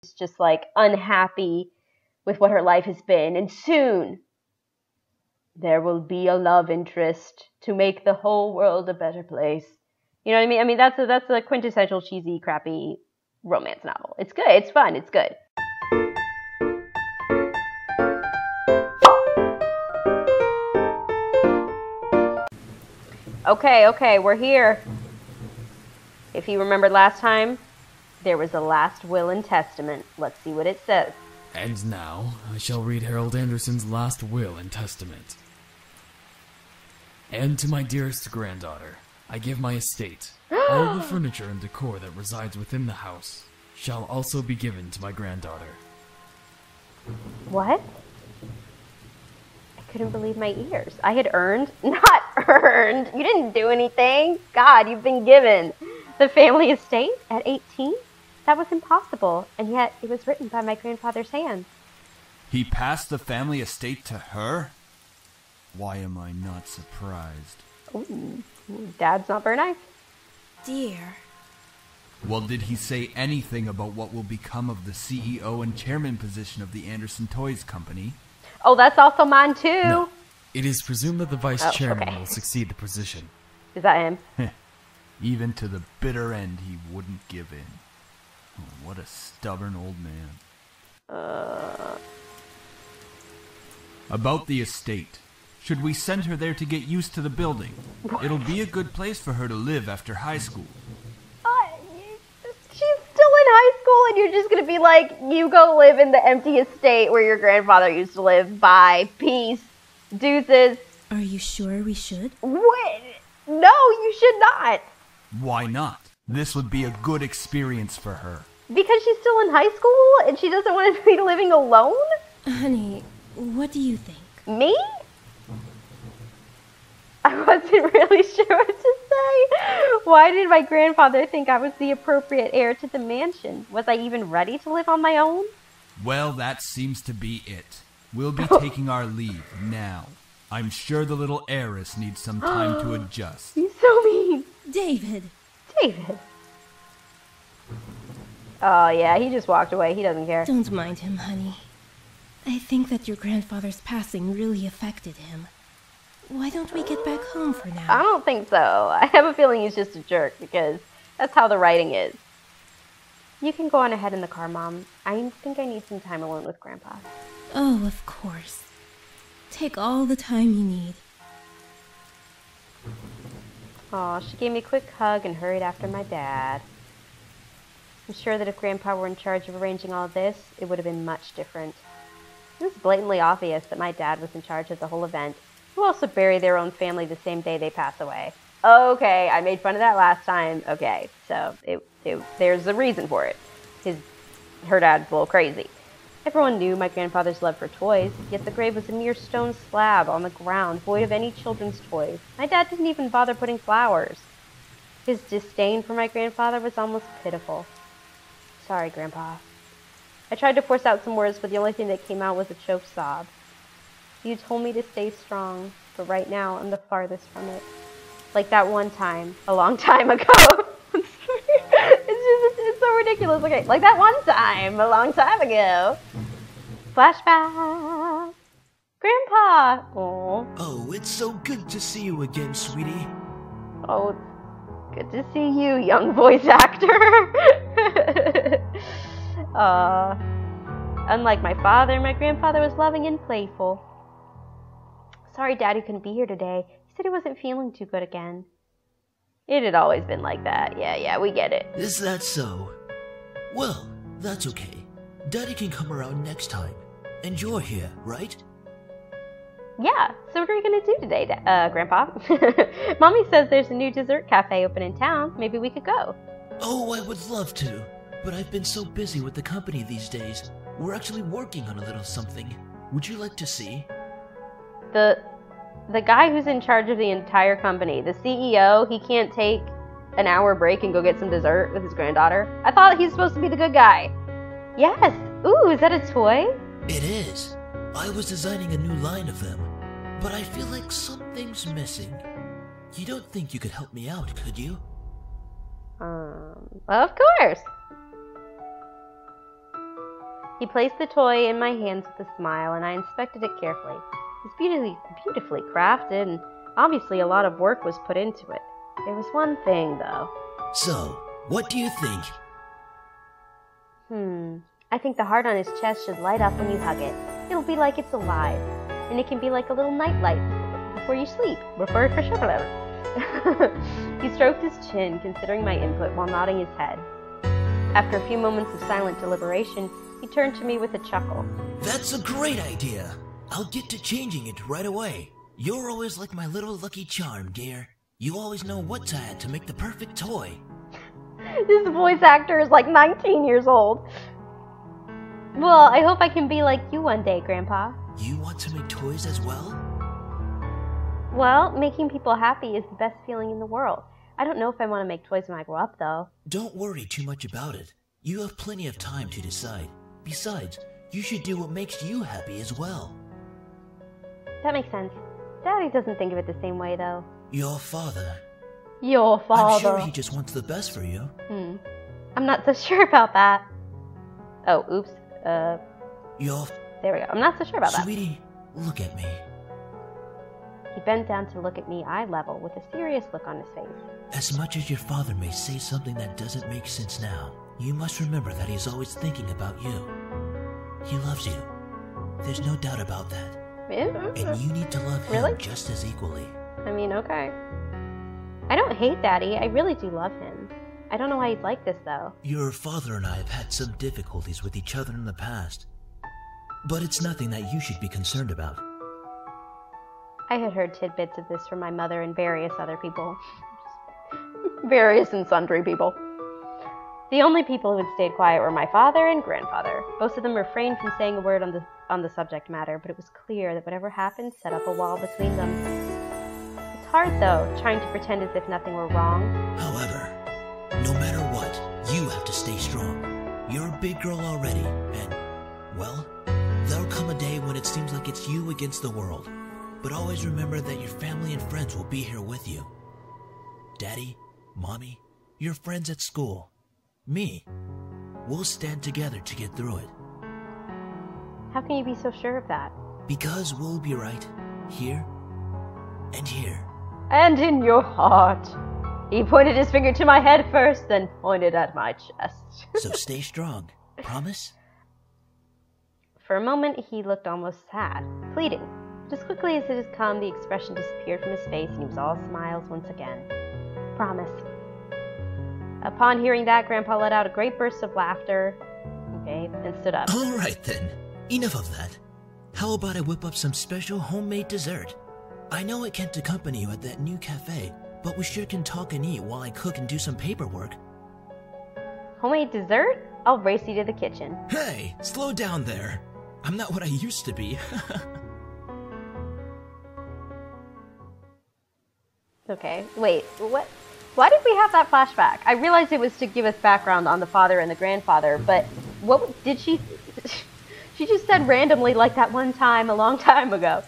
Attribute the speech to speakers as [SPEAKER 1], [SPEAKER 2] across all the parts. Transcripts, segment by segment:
[SPEAKER 1] She's just like unhappy with what her life has been, and soon there will be a love interest to make the whole world a better place. You know what I mean? I mean, that's a quintessential cheesy, crappy romance novel. It's good. It's fun. It's good. Okay, we're here. If you remembered last time, there was a last will and testament. Let's see what it says.
[SPEAKER 2] And now, I shall read Harold Anderson's last will and testament. And to my dearest granddaughter, I give my estate. All the furniture and decor that resides within the house shall also be given to my granddaughter.
[SPEAKER 1] What? I couldn't believe my ears. I had earned? Not earned. You didn't do anything. God, you've been given the family estate at 18? That was impossible, and yet it was written by my grandfather's hand.
[SPEAKER 3] He passed the family estate to her? Why am I not surprised?
[SPEAKER 1] Ooh, Dad's not very nice.
[SPEAKER 4] Dear.
[SPEAKER 3] Well, did he say anything about what will become of the CEO and chairman position of the Anderson Toys Company?
[SPEAKER 1] Oh, that's also mine too.
[SPEAKER 2] No. It is presumed that the vice chairman
[SPEAKER 1] okay.
[SPEAKER 2] will succeed the position.
[SPEAKER 1] Is that him?
[SPEAKER 3] Even to the bitter end, he wouldn't give in. Oh, what a stubborn old man. About the estate. Should we send her there to get used to the building? It'll be a good place for her to live after high school.
[SPEAKER 1] She's still in high school and you're just going to be like, you go live in the empty estate where your grandfather used to live. Bye. Peace. Deuces.
[SPEAKER 4] Are you sure we should?
[SPEAKER 1] What? No, you should not.
[SPEAKER 3] Why not? This would be a good experience for her.
[SPEAKER 1] Because she's still in high school and she doesn't want to be living alone?
[SPEAKER 4] Honey, what do you think?
[SPEAKER 1] Me? I wasn't really sure what to say. Why did my grandfather think I was the appropriate heir to the mansion? Was I even ready to live on my own?
[SPEAKER 3] Well, that seems to be it. We'll be taking our leave now. I'm sure the little heiress needs some time to adjust.
[SPEAKER 1] He's so mean.
[SPEAKER 4] David.
[SPEAKER 1] David. Oh, yeah, he just walked away. He doesn't care.
[SPEAKER 4] Don't mind him, honey. I think that your grandfather's passing really affected him. Why don't we get back home for now?
[SPEAKER 1] I don't think so. I have a feeling he's just a jerk because that's how the writing is. You can go on ahead in the car, Mom. I think I need some time alone with Grandpa.
[SPEAKER 4] Oh, of course. Take all the time you need.
[SPEAKER 1] Oh, she gave me a quick hug and hurried after my dad. I'm sure that if Grandpa were in charge of arranging all of this, it would have been much different. It was blatantly obvious that my dad was in charge of the whole event, who also bury their own family the same day they pass away. Okay, I made fun of that last time. Okay, so there's a reason for it. Her dad's a little crazy. Everyone knew my grandfather's love for toys, yet the grave was a mere stone slab on the ground, void of any children's toys. My dad didn't even bother putting flowers. His disdain for my grandfather was almost pitiful. Sorry, Grandpa. I tried to force out some words, but the only thing that came out was a choked sob. You told me to stay strong, but right now I'm the farthest from it. Like that one time, a long time ago. It's so ridiculous. Okay, like that one time, a long time ago. Flashback. Grandpa. Aww.
[SPEAKER 5] Oh, it's so good to see you again, sweetie.
[SPEAKER 1] Oh, good to see you, young voice actor. Unlike my father, my grandfather was loving and playful. Sorry Daddy couldn't be here today. He said he wasn't feeling too good again. It had always been like that. Yeah, we get it.
[SPEAKER 5] Is that so? Well, that's okay. Daddy can come around next time. And you're here, right?
[SPEAKER 1] Yeah, so what are we gonna do today, Grandpa? Mommy says there's a new dessert cafe open in town. Maybe we could go.
[SPEAKER 5] Oh, I would love to. But I've been so busy with the company these days. We're actually working on a little something. Would you like to see?
[SPEAKER 1] The guy who's in charge of the entire company, the CEO, he can't take an hour break and go get some dessert with his granddaughter? I thought he's supposed to be the good guy. Yes. Ooh, is that a toy?
[SPEAKER 5] It is. I was designing a new line of them, but I feel like something's missing. You don't think you could help me out, could you?
[SPEAKER 1] Of course. He placed the toy in my hands with a smile, and I inspected it carefully. It was beautifully crafted, and obviously a lot of work was put into it. There was one thing, though.
[SPEAKER 5] So, what do you think?
[SPEAKER 1] I think the heart on his chest should light up when you hug it. It'll be like it's alive, and it can be like a little nightlight before you sleep. He stroked his chin, considering my input while nodding his head. After a few moments of silent deliberation, he turned to me with a chuckle.
[SPEAKER 5] That's a great idea. I'll get to changing it right away. You're always like my little lucky charm, dear. You always know what to add to make the perfect toy.
[SPEAKER 1] This voice actor is like 19 years old. Well, I hope I can be like you one day, Grandpa.
[SPEAKER 5] You want to make toys as well?
[SPEAKER 1] Well, making people happy is the best feeling in the world. I don't know if I want to make toys when I grow up, though.
[SPEAKER 5] Don't worry too much about it. You have plenty of time to decide. Besides, you should do what makes you happy as well.
[SPEAKER 1] That makes sense. Daddy doesn't think of it the same way, though.
[SPEAKER 5] Your father.
[SPEAKER 1] Your father.
[SPEAKER 5] I'm sure he just wants the best for you.
[SPEAKER 1] I'm not so sure about that. Oh, oops. There we go. I'm not so sure about that.
[SPEAKER 5] Sweetie, look at me.
[SPEAKER 1] He bent down to look at me eye level with a serious look on his face.
[SPEAKER 5] As much as your father may say something that doesn't make sense now, you must remember that he's always thinking about you. He loves you. There's no doubt about that. And you need to love him just as equally.
[SPEAKER 1] I mean, okay. I don't hate Daddy. I really do love him. I don't know why he's like this, though.
[SPEAKER 5] Your father and I have had some difficulties with each other in the past. But it's nothing that you should be concerned about.
[SPEAKER 1] I had heard tidbits of this from my mother and various other people. Various and sundry people. The only people who had stayed quiet were my father and grandfather. Both of them refrained from saying a word on the subject matter, but it was clear that whatever happened set up a wall between them. It's hard, though, trying to pretend as if nothing were wrong.
[SPEAKER 5] However, no matter what, you have to stay strong. You're a big girl already, and, well, there'll come a day when it seems like it's you against the world. But always remember that your family and friends will be here with you. Daddy, Mommy, your friends at school, me. We'll stand together to get through it.
[SPEAKER 1] How can you be so sure of that?
[SPEAKER 5] Because we'll be right here and here.
[SPEAKER 1] And in your heart. He pointed his finger to my head first, then pointed at my chest.
[SPEAKER 5] So stay strong. Promise?
[SPEAKER 1] For a moment, he looked almost sad, pleading. But as quickly as it had come, the expression disappeared from his face, and he was all smiles once again. Promise. Upon hearing that, Grandpa let out a great burst of laughter, and stood up.
[SPEAKER 5] All right, then. Enough of that. How about I whip up some special homemade dessert? I know I can't accompany you at that new cafe, but we sure can talk and eat while I cook and do some paperwork.
[SPEAKER 1] Homemade dessert? I'll race you to the kitchen.
[SPEAKER 5] Hey, slow down there. I'm not what I used to be.
[SPEAKER 1] Okay, wait, what? Why did we have that flashback? I realized it was to give us background on the father and the grandfather, but what did she... She just said randomly like that one time a long time ago.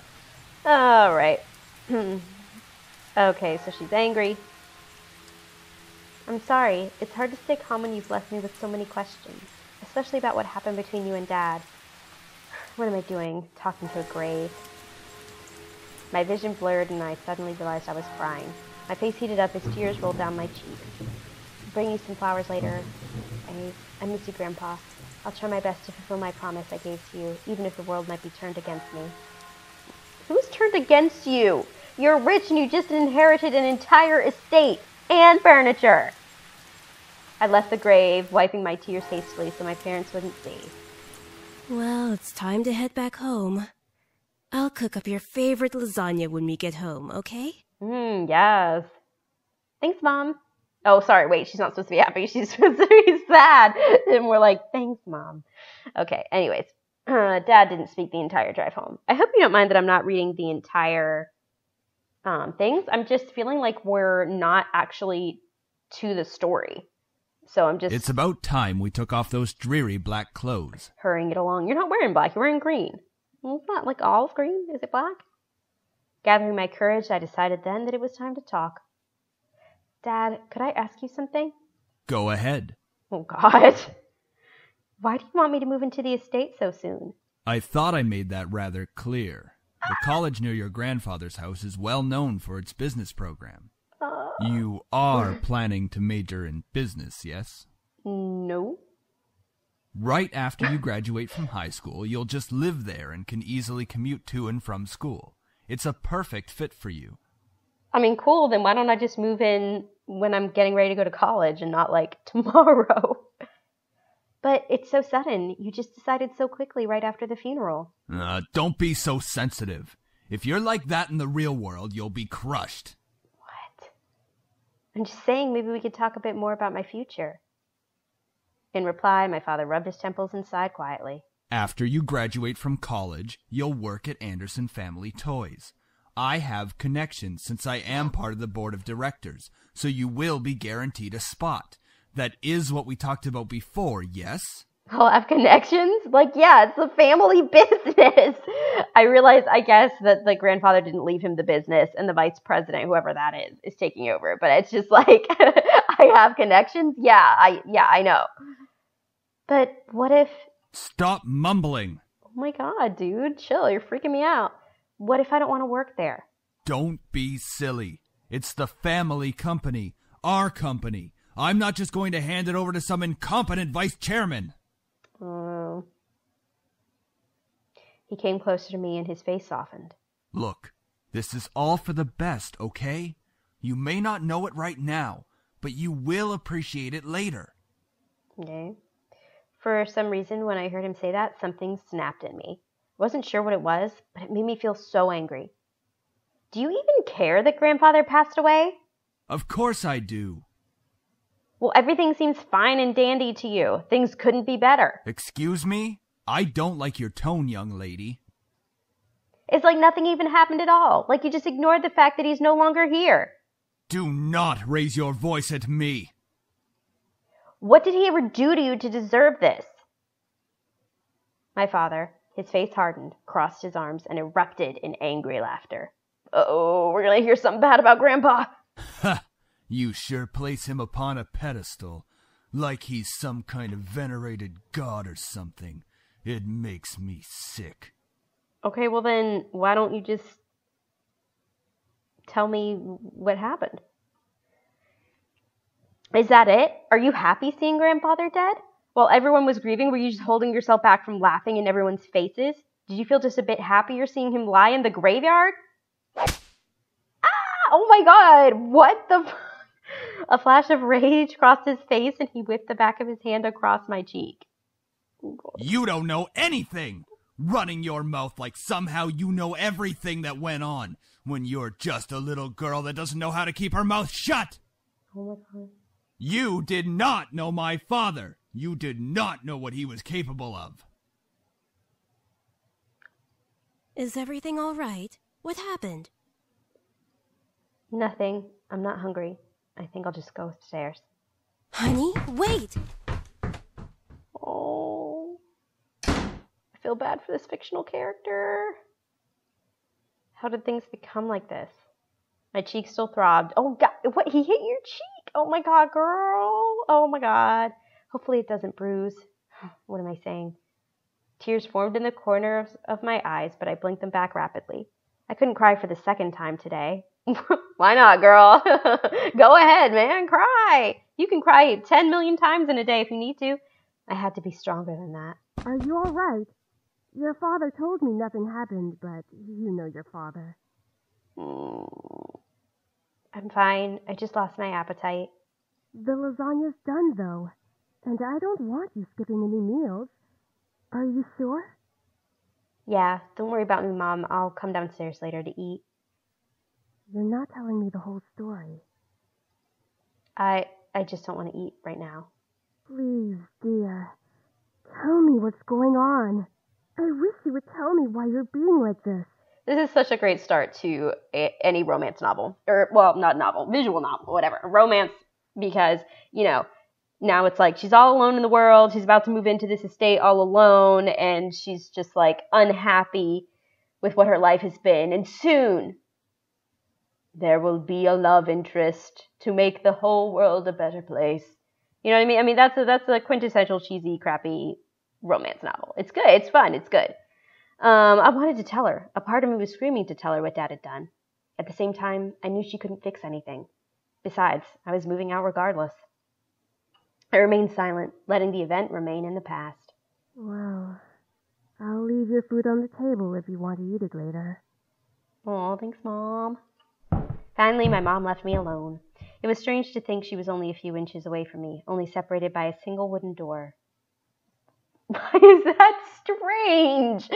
[SPEAKER 1] Alright. Okay, so she's angry. I'm sorry. It's hard to stay calm when you've left me with so many questions, especially about what happened between you and Dad. What am I doing? Talking to a grave. My vision blurred and I suddenly realized I was crying. My face heated up as tears rolled down my cheeks. I'll bring you some flowers later. I miss you, Grandpa. I'll try my best to fulfill my promise I gave to you, even if the world might be turned against me. Who's turned against you? You're rich and you just inherited an entire estate and furniture. I left the grave, wiping my tears hastily so my parents wouldn't see.
[SPEAKER 4] Well, it's time to head back home. I'll cook up your favorite lasagna when we get home, okay?
[SPEAKER 1] Yes. Thanks, Mom. Oh, sorry, wait, she's not supposed to be happy. She's supposed to be sad. And we're like, thanks, Mom. Okay, anyways. Dad didn't speak the entire drive home. I hope you don't mind that I'm not reading the entire things. I'm just feeling like we're not actually to the story. So I'm just...
[SPEAKER 3] It's about time we took off those dreary black clothes.
[SPEAKER 1] Hurrying it along. You're not wearing black, you're wearing green. Well, it's not like olive green. Is it black? Gathering my courage, I decided then that it was time to talk. Dad, could I ask you something?
[SPEAKER 3] Go ahead.
[SPEAKER 1] Oh, God. Why do you want me to move into the estate so soon?
[SPEAKER 3] I thought I made that rather clear. The college near your grandfather's house is well known for its business program. You are planning to major in business, yes?
[SPEAKER 1] No.
[SPEAKER 3] Right after you graduate from high school, you'll just live there and can easily commute to and from school. It's a perfect fit for you.
[SPEAKER 1] I mean, cool, then why don't I just move in when I'm getting ready to go to college and not, like, tomorrow? But it's so sudden. You just decided so quickly right after the funeral.
[SPEAKER 3] Don't be so sensitive. If you're like that in the real world, you'll be crushed.
[SPEAKER 1] What? I'm just saying maybe we could talk a bit more about my future. In reply, my father rubbed his temples and sighed quietly.
[SPEAKER 3] After you graduate from college, you'll work at Anderson Family Toys. I have connections since I am part of the board of directors, so you will be guaranteed a spot. That is what we talked about before, yes?
[SPEAKER 1] I'll have connections? Like, yeah, it's a family business. I realize, I guess, that the grandfather didn't leave him the business and the vice president, whoever that is taking over. But it's just like, I have connections? Yeah, I know. But what if...
[SPEAKER 3] Stop mumbling.
[SPEAKER 1] Oh my god, dude, chill, you're freaking me out. What if I don't want to work there?
[SPEAKER 3] Don't be silly. It's the family company, our company. I'm not just going to hand it over to some incompetent vice chairman.
[SPEAKER 1] Oh. He came closer to me and his face softened.
[SPEAKER 3] Look, this is all for the best, okay? You may not know it right now, but you will appreciate it later.
[SPEAKER 1] Okay. For some reason, when I heard him say that, something snapped in me. I wasn't sure what it was, but it made me feel so angry. Do you even care that grandfather passed away?
[SPEAKER 3] Of course I do.
[SPEAKER 1] Well, everything seems fine and dandy to you. Things couldn't be better.
[SPEAKER 3] Excuse me? I don't like your tone, young lady.
[SPEAKER 1] It's like nothing even happened at all. Like you just ignored the fact that he's no longer here.
[SPEAKER 3] Do not raise your voice at me.
[SPEAKER 1] What did he ever do to you to deserve this? My father, his face hardened, crossed his arms, and erupted in angry laughter. Uh-oh, we're gonna hear something bad about Grandpa.
[SPEAKER 3] Ha! You sure place him upon a pedestal, like he's some kind of venerated god or something. It makes me sick.
[SPEAKER 1] Okay, well then, why don't you just tell me what happened? Is that it? Are you happy seeing grandfather dead? While everyone was grieving, were you just holding yourself back from laughing in everyone's faces? Did you feel just a bit happier seeing him lie in the graveyard? Ah! Oh my god! What the... A flash of rage crossed his face and he whipped the back of his hand across my cheek.
[SPEAKER 3] You don't know anything! Running your mouth like somehow you know everything that went on, when you're just a little girl that doesn't know how to keep her mouth shut!
[SPEAKER 1] Oh my god.
[SPEAKER 3] You did not know my father! You did not know what he was capable of!
[SPEAKER 4] Is everything all right? What happened?
[SPEAKER 1] Nothing. I'm not hungry. I think I'll just go upstairs.
[SPEAKER 4] Honey, wait!
[SPEAKER 1] Oh. I feel bad for this fictional character. How did things become like this? My cheek still throbbed. Oh god, what? He hit your cheek? Oh my god, girl. Oh my god. Hopefully it doesn't bruise. What am I saying? Tears formed in the corners of my eyes, but I blinked them back rapidly. I couldn't cry for the second time today. Why not, girl? Go ahead, man. Cry. You can cry 10 million times in a day if you need to. I had to be stronger than that.
[SPEAKER 4] Are you all right? Your father told me nothing happened, but you know your father.
[SPEAKER 1] I'm fine. I just lost my appetite.
[SPEAKER 4] The lasagna's done, though, and I don't want you skipping any meals. Are you sure?
[SPEAKER 1] Yeah, don't worry about me, Mom. I'll come downstairs later to eat.
[SPEAKER 4] You're not telling me the whole story.
[SPEAKER 1] I just don't want to eat right now.
[SPEAKER 4] Please, dear. Tell me what's going on. I wish you would tell me why you're being like this.
[SPEAKER 1] This is such a great start to any romance novel. Or, well, not novel, visual novel, whatever. Romance, because, you know, now it's like she's all alone in the world. She's about to move into this estate all alone, and she's just, like, unhappy with what her life has been. And soon, there will be a love interest to make the whole world a better place. You know what I mean? I mean, that's a quintessential cheesy, crappy romance novel. It's good. It's fun. It's good. I wanted to tell her. A part of me was screaming to tell her what Dad had done. At the same time, I knew she couldn't fix anything. Besides, I was moving out regardless. I remained silent, letting the event remain in the past.
[SPEAKER 4] Well, I'll leave your food on the table if you want to eat it later.
[SPEAKER 1] Aw, thanks, Mom. Finally, my mom left me alone. It was strange to think she was only a few inches away from me, only separated by a single wooden door. Why is that strange?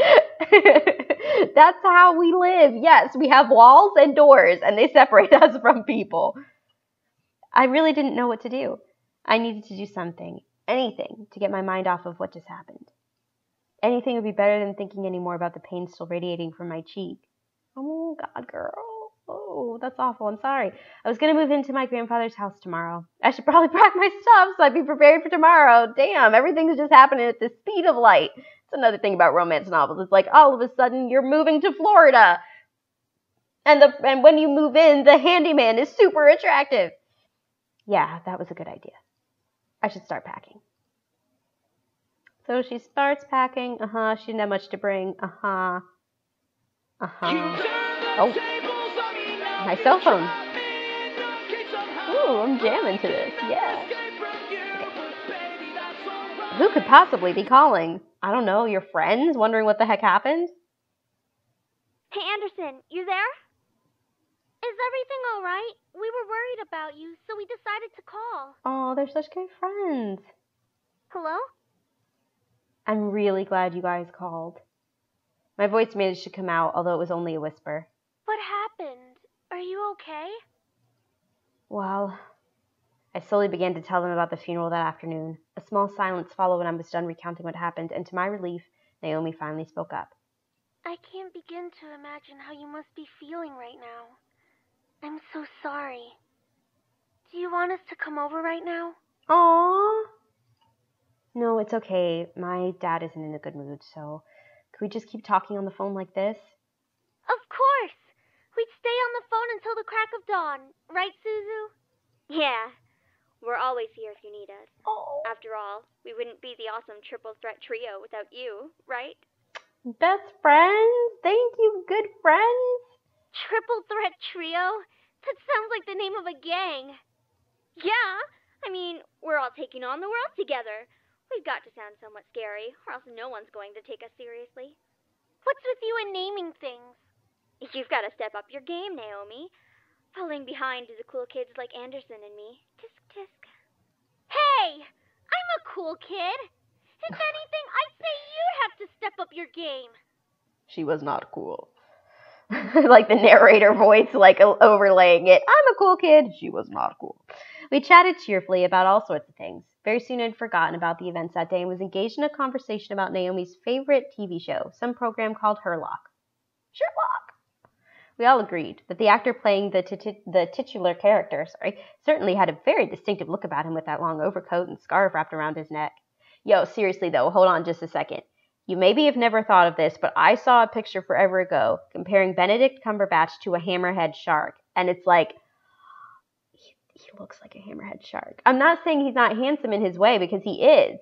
[SPEAKER 1] That's how we live. Yes, we have walls and doors, and they separate us from people. I really didn't know what to do. I needed to do something, anything, to get my mind off of what just happened. Anything would be better than thinking anymore about the pain still radiating from my cheek. Oh, God, girl. Oh, that's awful. I'm sorry. I was going to move into my grandfather's house tomorrow. I should probably pack my stuff so I'd be prepared for tomorrow. Damn, everything's just happening at the speed of light. It's another thing about romance novels. It's like all of a sudden you're moving to Florida. And when you move in, the handyman is super attractive. Yeah, that was a good idea. I should start packing. So she starts packing. She didn't have much to bring. Oh, my cell phone. Ooh, I'm jamming to this. Yeah. Okay. Who could possibly be calling? I don't know, your friends wondering what the heck happened?
[SPEAKER 6] Hey, Anderson, you there? Is everything all right? We were worried about you, so we decided to call.
[SPEAKER 1] Oh, they're such good friends.
[SPEAKER 6] Hello?
[SPEAKER 1] I'm really glad you guys called. My voice managed to come out, although it was only a whisper.
[SPEAKER 6] What happened? Are you okay?
[SPEAKER 1] Well, I slowly began to tell them about the funeral that afternoon. A small silence followed when I was done recounting what happened, and to my relief, Naomi finally spoke up.
[SPEAKER 6] I can't begin to imagine how you must be feeling right now. I'm so sorry. Do you want us to come over right now?
[SPEAKER 1] Aww. No, it's okay. My dad isn't in a good mood, so could we just keep talking on the phone like this?
[SPEAKER 6] Of course! We'd stay on the phone until the crack of dawn. Right, Suzu? Yeah. We're always here if you need us.
[SPEAKER 1] Oh.
[SPEAKER 6] After all, we wouldn't be the awesome triple threat trio without you, right?
[SPEAKER 1] Best friends? Thank you, good friends.
[SPEAKER 6] Triple threat trio? That sounds like the name of a gang. Yeah, I mean, we're all taking on the world together. We've got to sound somewhat scary, or else no one's going to take us seriously. What's with you and naming things? You've got to step up your game, Naomi. Falling behind to the cool kids like Anderson and me. Tisk, tisk. Hey! I'm a cool kid. If anything, I'd say you'd have to step up your game.
[SPEAKER 1] She was not cool. Like the narrator voice, like overlaying it. I'm a cool kid. She was not cool. We chatted cheerfully about all sorts of things. Very soon I'd forgotten about the events that day and was engaged in a conversation about Naomi's favorite TV show, some program called Sherlock. We all agreed that the actor playing the titular character, certainly had a very distinctive look about him with that long overcoat and scarf wrapped around his neck. Yo, seriously though, hold on just a second. You maybe have never thought of this, but I saw a picture forever ago comparing Benedict Cumberbatch to a hammerhead shark. And it's like, he looks like a hammerhead shark. I'm not saying he's not handsome in his way, because he is.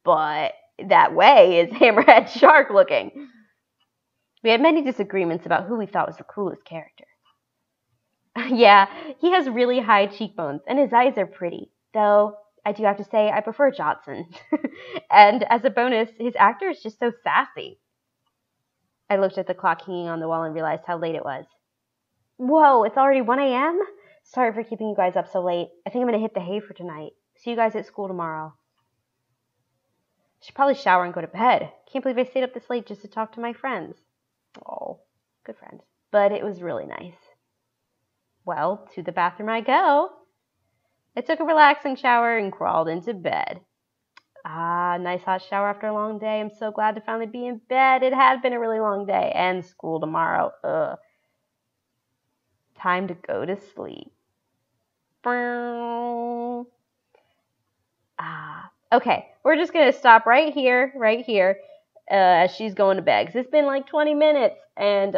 [SPEAKER 1] But that way is hammerhead shark looking. We had many disagreements about who we thought was the coolest character. Yeah, he has really high cheekbones, and his eyes are pretty. Though, I do have to say, I prefer Jotson. And as a bonus, his actor is just so sassy. I looked at the clock hanging on the wall and realized how late it was. Whoa, it's already 1 a.m.? Sorry for keeping you guys up so late. I think I'm going to hit the hay for tonight. See you guys at school tomorrow. Should probably shower and go to bed. Can't believe I stayed up this late just to talk to my friends. Oh, good friends. But it was really nice. Well, to the bathroom I go. I took a relaxing shower and crawled into bed. Ah, nice hot shower after a long day. I'm so glad to finally be in bed. It had been a really long day. And school tomorrow. Ugh. Time to go to sleep. Okay. We're just going to stop right here, as she's going to bed. 'Cause it's been like 20 minutes. And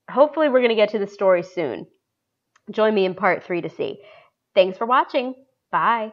[SPEAKER 1] hopefully we're going to get to the story soon. Join me in part 3 to see. Thanks for watching. Bye.